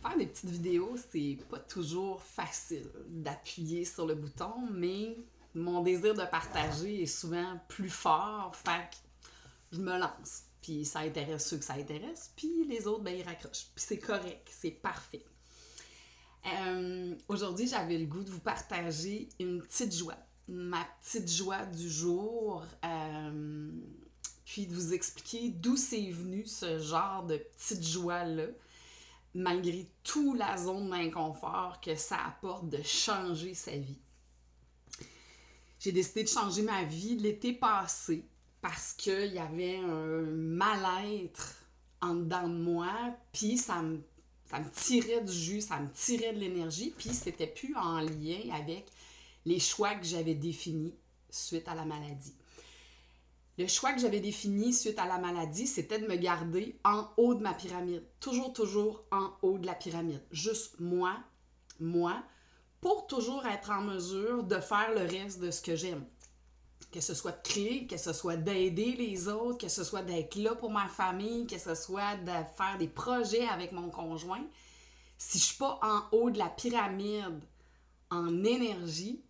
Faire des petites vidéos, c'est pas toujours facile d'appuyer sur le bouton, mais mon désir de partager est souvent plus fort, fait que je me lance. Puis ça intéresse ceux que ça intéresse, puis les autres, ben ils raccrochent. Puis c'est correct, c'est parfait. Aujourd'hui, j'avais le goût de vous partager une petite joie, ma petite joie du jour, puis de vous expliquer d'où c'est venu ce genre de petite joie-là, malgré toute la zone d'inconfort que ça apporte de changer sa vie. J'ai décidé de changer ma vie l'été passé parce qu'il y avait un mal-être en dedans de moi, puis ça me tirait du jus, ça me tirait de l'énergie, puis c'était plus en lien avec les choix que j'avais définis suite à la maladie. Le choix que j'avais défini suite à la maladie, c'était de me garder en haut de ma pyramide. Toujours en haut de la pyramide. Juste moi, pour toujours être en mesure de faire le reste de ce que j'aime. Que ce soit de créer, que ce soit d'aider les autres, que ce soit d'être là pour ma famille, que ce soit de faire des projets avec mon conjoint. Si je ne suis pas en haut de la pyramide en énergie,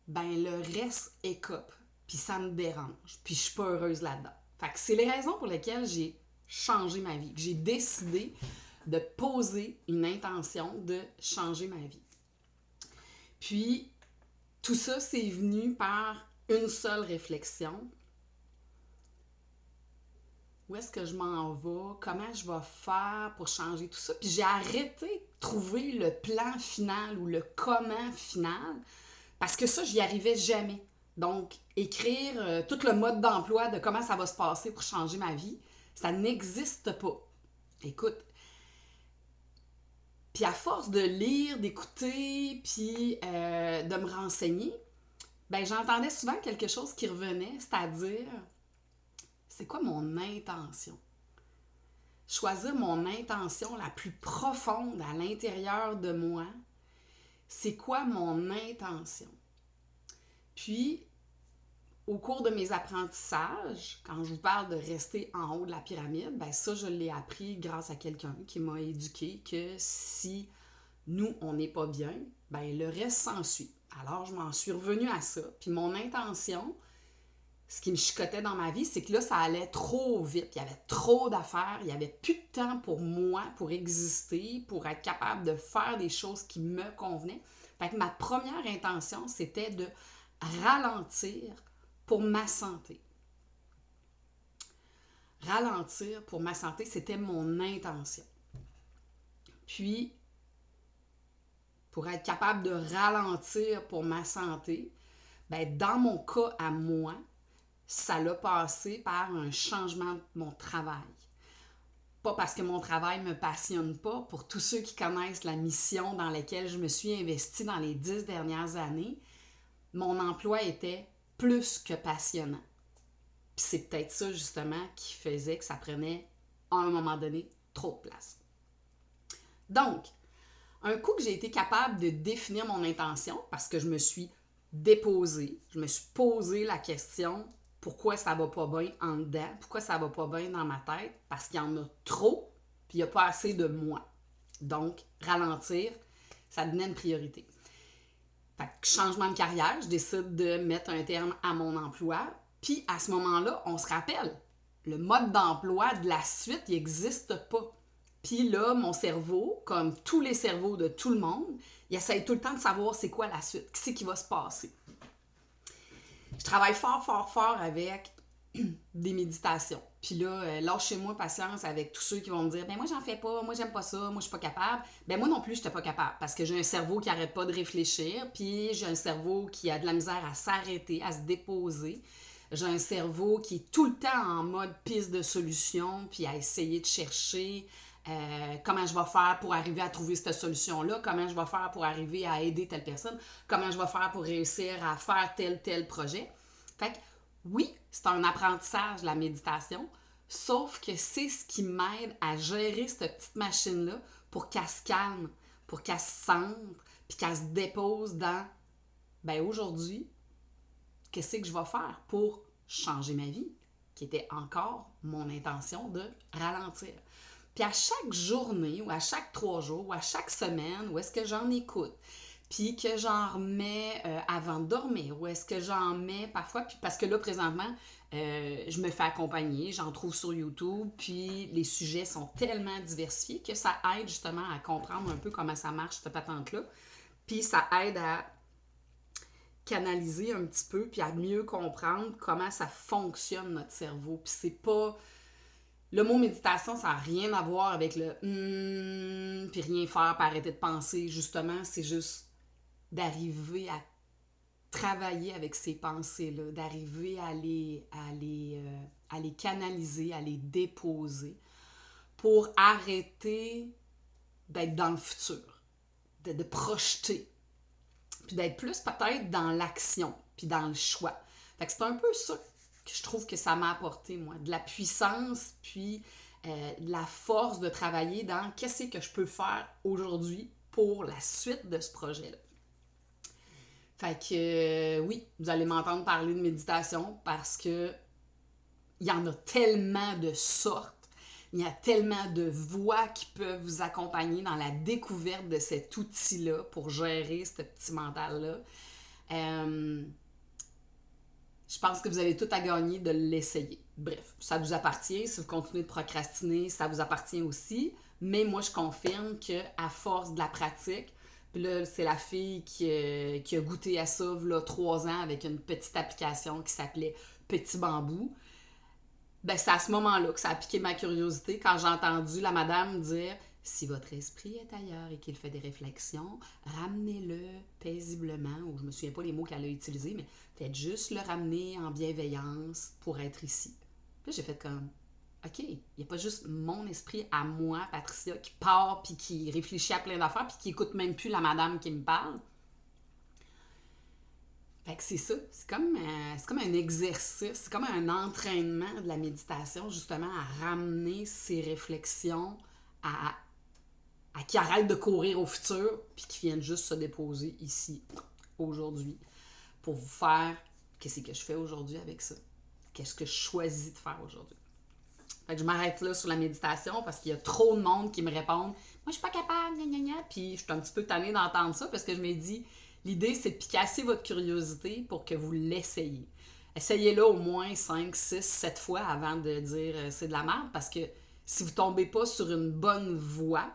ben le reste écope, puis ça me dérange, puis je suis pas heureuse là-dedans. Fait que c'est les raisons pour lesquelles j'ai changé ma vie, que j'ai décidé de poser une intention de changer ma vie. Puis, tout ça, c'est venu par une seule réflexion. Où est-ce que je m'en vais? Comment je vais faire pour changer tout ça? Puis j'ai arrêté de trouver le plan final ou le comment final parce que ça, j'y arrivais jamais. Donc, écrire tout le mode d'emploi de comment ça va se passer pour changer ma vie, ça n'existe pas. Écoute, puis à force de lire, d'écouter, puis de me renseigner, ben j'entendais souvent quelque chose qui revenait, c'est-à-dire, c'est quoi mon intention? Choisir mon intention la plus profonde à l'intérieur de moi, c'est quoi mon intention? Puis, au cours de mes apprentissages, quand je vous parle de rester en haut de la pyramide, ben ça, je l'ai appris grâce à quelqu'un qui m'a éduqué que si nous, on n'est pas bien, ben le reste s'ensuit. Alors, je m'en suis revenue à ça. Puis mon intention, ce qui me chicotait dans ma vie, c'est que là, ça allait trop vite. Il y avait trop d'affaires. Il n'y avait plus de temps pour moi, pour exister, pour être capable de faire des choses qui me convenaient. Fait que ma première intention, c'était de ralentir pour ma santé. Ralentir pour ma santé, c'était mon intention. Puis, pour être capable de ralentir pour ma santé, ben, dans mon cas à moi, ça l'a passé par un changement de mon travail. Pas parce que mon travail ne me passionne pas. Pour tous ceux qui connaissent la mission dans laquelle je me suis investie dans les 10 dernières années, mon emploi était plus que passionnant. Puis c'est peut-être ça, justement, qui faisait que ça prenait, à un moment donné, trop de place. Donc, un coup que j'ai été capable de définir mon intention, parce que je me suis déposée, je me suis posé la question pourquoi ça va pas bien en dedans, pourquoi ça va pas bien dans ma tête, parce qu'il y en a trop, puis il n'y a pas assez de moi. Donc, ralentir, ça devenait une priorité. Fait que changement de carrière, je décide de mettre un terme à mon emploi, puis à ce moment-là, on se rappelle, le mode d'emploi de la suite, il n'existe pas. Puis là, mon cerveau, comme tous les cerveaux de tout le monde, il essaye tout le temps de savoir c'est quoi la suite, qu'est-ce qui va se passer. Je travaille fort avec des méditations. Puis là, lâchez-moi patience avec tous ceux qui vont me dire « Ben moi, j'en fais pas, moi, j'aime pas ça, moi, je suis pas capable. » Ben moi non plus, je n'étais pas capable parce que j'ai un cerveau qui n'arrête pas de réfléchir, puis j'ai un cerveau qui a de la misère à s'arrêter, à se déposer. J'ai un cerveau qui est tout le temps en mode piste de solution, puis à essayer de chercher comment je vais faire pour arriver à trouver cette solution-là, comment je vais faire pour arriver à aider telle personne, comment je vais faire pour réussir à faire tel projet. Fait que oui, c'est un apprentissage, la méditation, sauf que c'est ce qui m'aide à gérer cette petite machine-là pour qu'elle se calme, pour qu'elle se centre, puis qu'elle se dépose dans, ben aujourd'hui, qu'est-ce que je vais faire pour changer ma vie, qui était encore mon intention de ralentir. Puis à chaque journée, ou à chaque 3 jours, ou à chaque semaine, où est-ce que j'en écoute, puis que j'en remets avant de dormir, ou est-ce que j'en mets parfois, puis parce que là, présentement, je me fais accompagner, j'en trouve sur YouTube, puis les sujets sont tellement diversifiés que ça aide justement à comprendre un peu comment ça marche, cette patente-là. Puis ça aide à canaliser un petit peu, puis à mieux comprendre comment ça fonctionne notre cerveau. Puis c'est pas... Le mot méditation, ça n'a rien à voir avec le puis rien faire, puis arrêter de penser. Justement, c'est juste d'arriver à travailler avec ces pensées-là, d'arriver à les canaliser, à les déposer pour arrêter d'être dans le futur, de projeter, puis d'être plus peut-être dans l'action, puis dans le choix. Fait que c'est un peu ça que je trouve que ça m'a apporté, moi, de la puissance, puis de la force de travailler dans qu'est-ce que je peux faire aujourd'hui pour la suite de ce projet-là. Fait que oui, vous allez m'entendre parler de méditation parce que il y en a tellement de sortes, il y a tellement de voies qui peuvent vous accompagner dans la découverte de cet outil-là pour gérer ce petit mental-là. Je pense que vous avez tout à gagner de l'essayer. Bref, ça vous appartient. Si vous continuez de procrastiner, ça vous appartient aussi. Mais moi, je confirme qu'à force de la pratique, puis là, c'est la fille qui a goûté à ça, là, 3 ans, avec une petite application qui s'appelait Petit Bambou. Ben, c'est à ce moment-là que ça a piqué ma curiosité quand j'ai entendu la madame dire « Si votre esprit est ailleurs et qu'il fait des réflexions, ramenez-le paisiblement. » Ou je me souviens pas les mots qu'elle a utilisés, mais faites juste le ramener en bienveillance pour être ici. Puis j'ai fait comme « OK, il n'y a pas juste mon esprit à moi, Patricia, qui part puis qui réfléchit à plein d'affaires puis qui écoute même plus la madame qui me parle. » Fait que c'est ça, c'est comme un exercice, c'est comme un entraînement de la méditation, justement, à ramener ces réflexions, à qui arrêtent de courir au futur, puis qui viennent juste se déposer ici, aujourd'hui, pour vous faire qu'est-ce que je fais aujourd'hui avec ça, qu'est-ce que je choisis de faire aujourd'hui. Fait que je m'arrête là sur la méditation parce qu'il y a trop de monde qui me répondent « Moi, je suis pas capable, gna gna gna », puis je suis un petit peu tannée d'entendre ça parce que je me dis l'idée, c'est de piquer votre curiosité pour que vous l'essayiez. Essayez-le au moins 5, 6, 7 fois avant de dire c'est de la merde, parce que si vous ne tombez pas sur une bonne voie,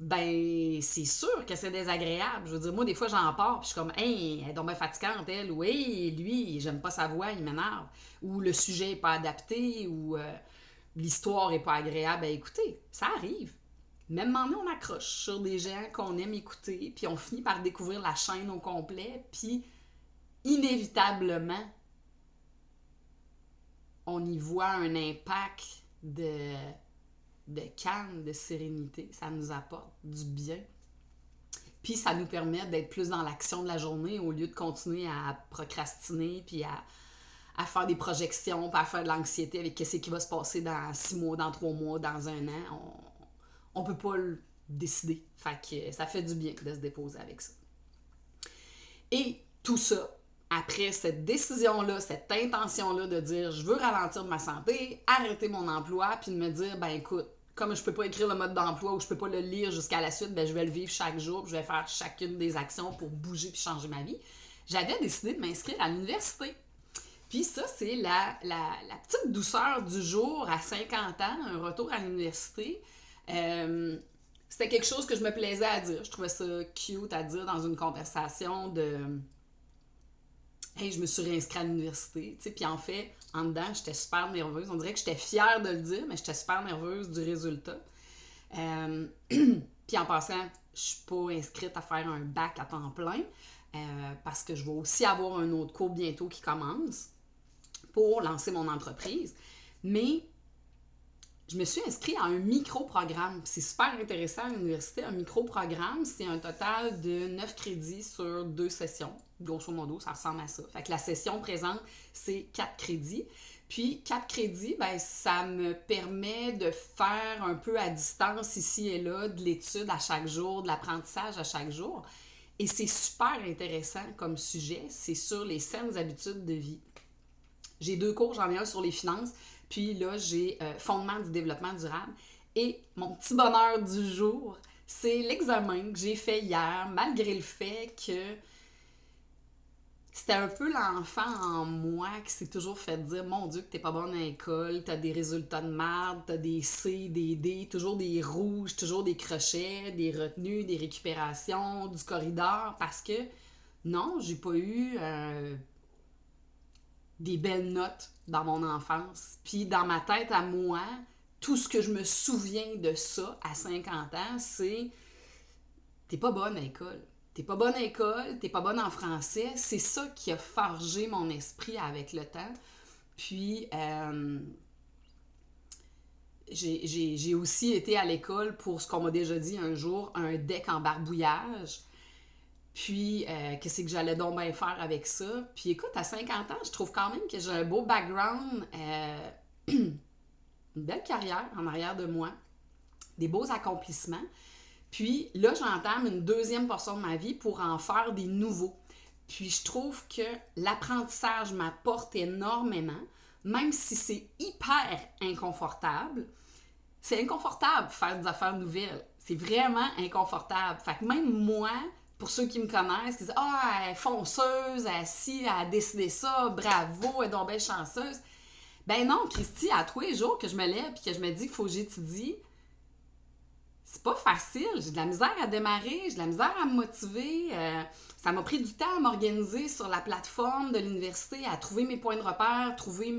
ben c'est sûr que c'est désagréable. Je veux dire, moi, des fois, j'en pars, puis je suis comme « Hey, elle est donc bien fatigante, elle », ou « Hey, lui, j'aime pas sa voix, il m'énerve », ou « Le sujet n'est pas adapté », ou l'histoire n'est pas agréable à écouter. Ça arrive. Même maintenant, on accroche sur des gens qu'on aime écouter, puis on finit par découvrir la chaîne au complet, puis inévitablement, on y voit un impact de calme, de sérénité. Ça nous apporte du bien. Puis ça nous permet d'être plus dans l'action de la journée au lieu de continuer à procrastiner, puis à faire des projections, puis à faire de l'anxiété avec qu'est-ce qui va se passer dans 6 mois, dans 3 mois, dans 1 an. On peut pas le décider. Fait que ça fait du bien de se déposer avec ça. Et tout ça, après cette décision-là, cette intention-là de dire je veux ralentir de ma santé, arrêter mon emploi, puis de me dire ben écoute, comme je peux pas écrire le mode d'emploi ou je peux pas le lire jusqu'à la suite, ben je vais le vivre chaque jour, puis je vais faire chacune des actions pour bouger puis changer ma vie. J'avais décidé de m'inscrire à l'université. Puis ça, c'est la petite douceur du jour à 50 ans, un retour à l'université. C'était quelque chose que je me plaisais à dire. Je trouvais ça cute à dire dans une conversation de « Hey, je me suis réinscrite à l'université. » Puis en fait, en dedans, j'étais super nerveuse. On dirait que j'étais fière de le dire, mais j'étais super nerveuse du résultat. Puis en passant, je suis pas inscrite à faire un bac à temps plein parce que je vais aussi avoir un autre cours bientôt qui commence pour lancer mon entreprise. Mais je me suis inscrite à un micro-programme. C'est super intéressant à l'université. Un micro-programme, c'est un total de 9 crédits sur 2 sessions. Grosso modo, ça ressemble à ça. Fait que la session présente, c'est 4 crédits. Puis 4 crédits, ben, ça me permet de faire un peu à distance ici et là de l'étude à chaque jour, de l'apprentissage à chaque jour. Et c'est super intéressant comme sujet. C'est sur les saines habitudes de vie. J'ai 2 cours, j'en ai un sur les finances. Puis là, j'ai Fondement du développement durable. Et mon petit bonheur du jour, c'est l'examen que j'ai fait hier, malgré le fait que c'était un peu l'enfant en moi qui s'est toujours fait dire mon Dieu, que t'es pas bonne à l'école, t'as des résultats de merde, t'as des C, des D, toujours des rouges, toujours des crochets, des retenues, des récupérations, du corridor, parce que non, j'ai pas eu des belles notes dans mon enfance. Puis dans ma tête à moi, tout ce que je me souviens de ça à 50 ans, c'est t'es pas bonne à l'école. T'es pas bonne à l'école, t'es pas bonne en français. C'est ça qui a forgé mon esprit avec le temps. Puis, j'ai aussi été à l'école pour ce qu'on m'a déjà dit un jour, un deck en barbouillage. Puis, qu'est-ce que j'allais donc bien faire avec ça? Puis, écoute, à 50 ans, je trouve quand même que j'ai un beau background, une belle carrière en arrière de moi, des beaux accomplissements. Puis là, j'entame une deuxième portion de ma vie pour en faire des nouveaux. Puis je trouve que l'apprentissage m'apporte énormément, même si c'est hyper inconfortable. C'est inconfortable de faire des affaires nouvelles. C'est vraiment inconfortable. Fait que même moi, pour ceux qui me connaissent, qui disent ah, elle est fonceuse, elle si, elle a décidé ça, bravo, elle est donc bien chanceuse. Ben non, Christy, à tous les jours que je me lève et que je me dis qu'il faut que j'étudie, c'est pas facile. J'ai de la misère à démarrer, j'ai de la misère à me motiver. Ça m'a pris du temps à m'organiser sur la plateforme de l'université, à trouver mes points de repère, trouver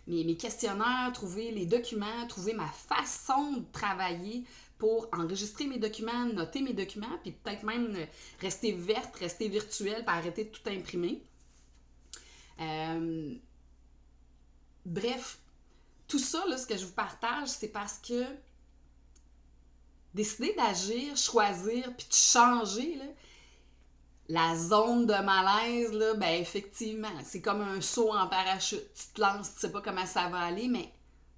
mes questionnaires, trouver les documents, trouver ma façon de travailler pour enregistrer mes documents, noter mes documents, puis peut-être même rester verte, rester virtuelle, puis arrêter de tout imprimer. Bref, tout ça, là, ce que je vous partage, c'est parce que décider d'agir, choisir, puis de changer, là, la zone de malaise, là, ben effectivement, c'est comme un saut en parachute. Tu te lances, tu sais pas comment ça va aller, mais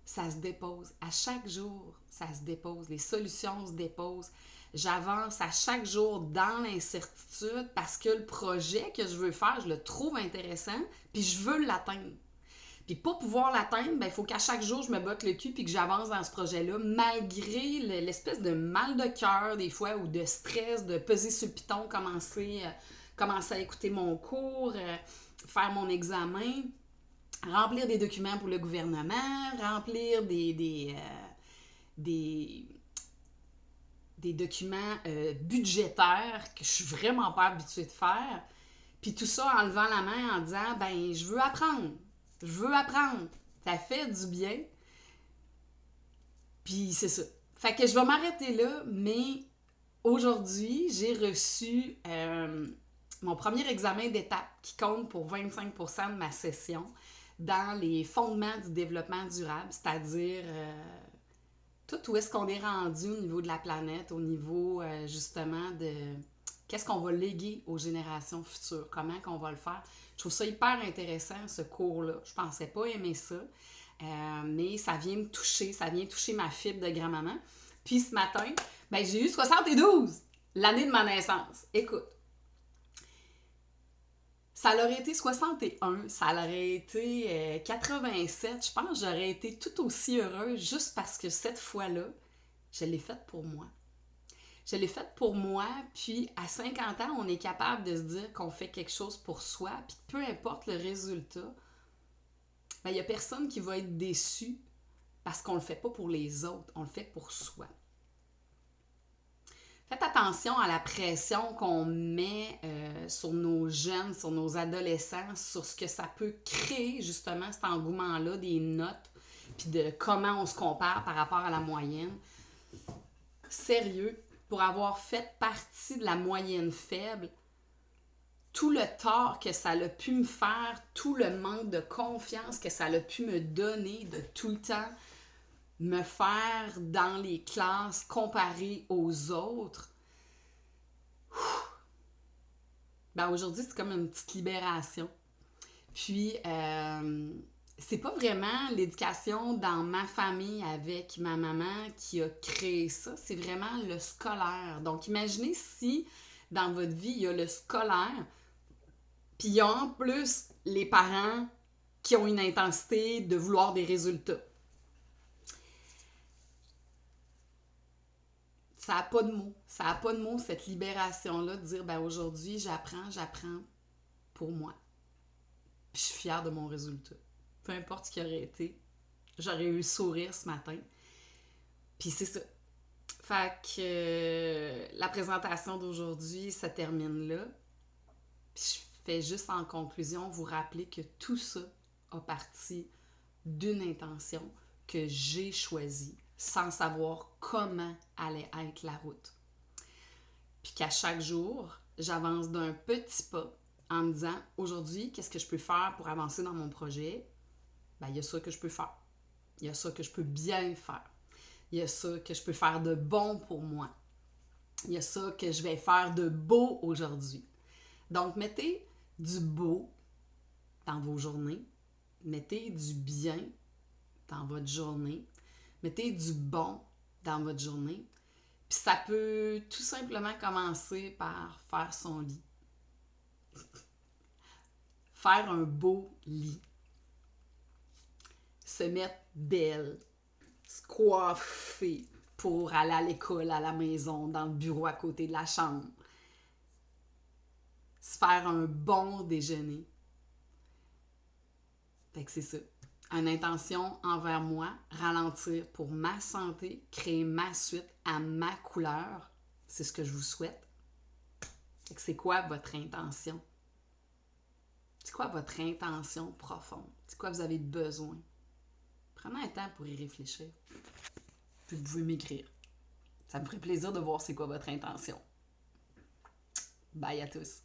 ça se dépose. À chaque jour, ça se dépose. Les solutions se déposent. J'avance à chaque jour dans l'incertitude parce que le projet que je veux faire, je le trouve intéressant, puis je veux l'atteindre. Puis pour pouvoir l'atteindre, il faut qu'à chaque jour, je me botte le cul puis que j'avance dans ce projet-là, malgré l'espèce de mal de cœur des fois ou de stress, de peser sur le piton, commencer à écouter mon cours, faire mon examen, remplir des documents pour le gouvernement, remplir des documents budgétaires que je suis vraiment pas habituée de faire. Puis tout ça en levant la main en disant, ben, je veux apprendre. Je veux apprendre. Ça fait du bien. Puis c'est ça. Fait que je vais m'arrêter là, mais aujourd'hui, j'ai reçu mon premier examen d'étape qui compte pour 25% de ma session dans les fondements du développement durable, c'est-à-dire tout où est-ce qu'on est rendu au niveau de la planète, au niveau justement de qu'est-ce qu'on va léguer aux générations futures, comment qu'on va le faire. Je trouve ça hyper intéressant, ce cours-là. Je pensais pas aimer ça, mais ça vient me toucher, ça vient toucher ma fibre de grand-maman. Puis ce matin, ben, j'ai eu 72, l'année de ma naissance. Écoute, ça aurait été 61, ça aurait été 87. Je pense que j'aurais été tout aussi heureuse juste parce que cette fois-là, je l'ai faite pour moi. Je l'ai faite pour moi, puis à 50 ans, on est capable de se dire qu'on fait quelque chose pour soi, puis peu importe le résultat, il n'y a personne qui va être déçu parce qu'on ne le fait pas pour les autres, on le fait pour soi. Faites attention à la pression qu'on met sur nos jeunes, sur nos adolescents, sur ce que ça peut créer justement cet engouement-là des notes, puis de comment on se compare par rapport à la moyenne. Sérieux, pour avoir fait partie de la moyenne faible, tout le tort que ça a pu me faire, tout le manque de confiance que ça a pu me donner de tout le temps me faire dans les classes comparé aux autres, ben aujourd'hui, c'est comme une petite libération. Puis, c'est pas vraiment l'éducation dans ma famille avec ma maman qui a créé ça, c'est vraiment le scolaire. Donc, imaginez si dans votre vie, il y a le scolaire, puis il y a en plus les parents qui ont une intensité de vouloir des résultats. ça n'a pas de mots. Ça n'a pas de mots, cette libération-là, de dire, ben aujourd'hui, j'apprends pour moi. Puis je suis fière de mon résultat. Peu importe ce qui aurait été, j'aurais eu le sourire ce matin. Puis c'est ça. Fait que la présentation d'aujourd'hui, ça termine là. Puis je fais juste en conclusion vous rappeler que tout ça a parti d'une intention que j'ai choisie sans savoir comment allait être la route. Puis qu'à chaque jour, j'avance d'un petit pas en me disant aujourd'hui, qu'est-ce que je peux faire pour avancer dans mon projet? Ben, il y a ça que je peux faire. Il y a ça que je peux bien faire. Il y a ça que je peux faire de bon pour moi. Il y a ça que je vais faire de beau aujourd'hui. Donc, mettez du beau dans vos journées. Mettez du bien dans votre journée. Mettez du bon dans votre journée. Puis ça peut tout simplement commencer par faire son lit. Faire un beau lit. Se mettre belle. Se coiffer pour aller à l'école, à la maison, dans le bureau à côté de la chambre. Se faire un bon déjeuner. Fait que c'est ça. Une intention envers moi, ralentir pour ma santé, créer ma suite à ma couleur. C'est ce que je vous souhaite. Fait que c'est quoi votre intention? C'est quoi votre intention profonde? C'est quoi vous avez besoin? Prenez un temps pour y réfléchir. Puis vous pouvez m'écrire. Ça me ferait plaisir de voir c'est quoi votre intention. Bye à tous.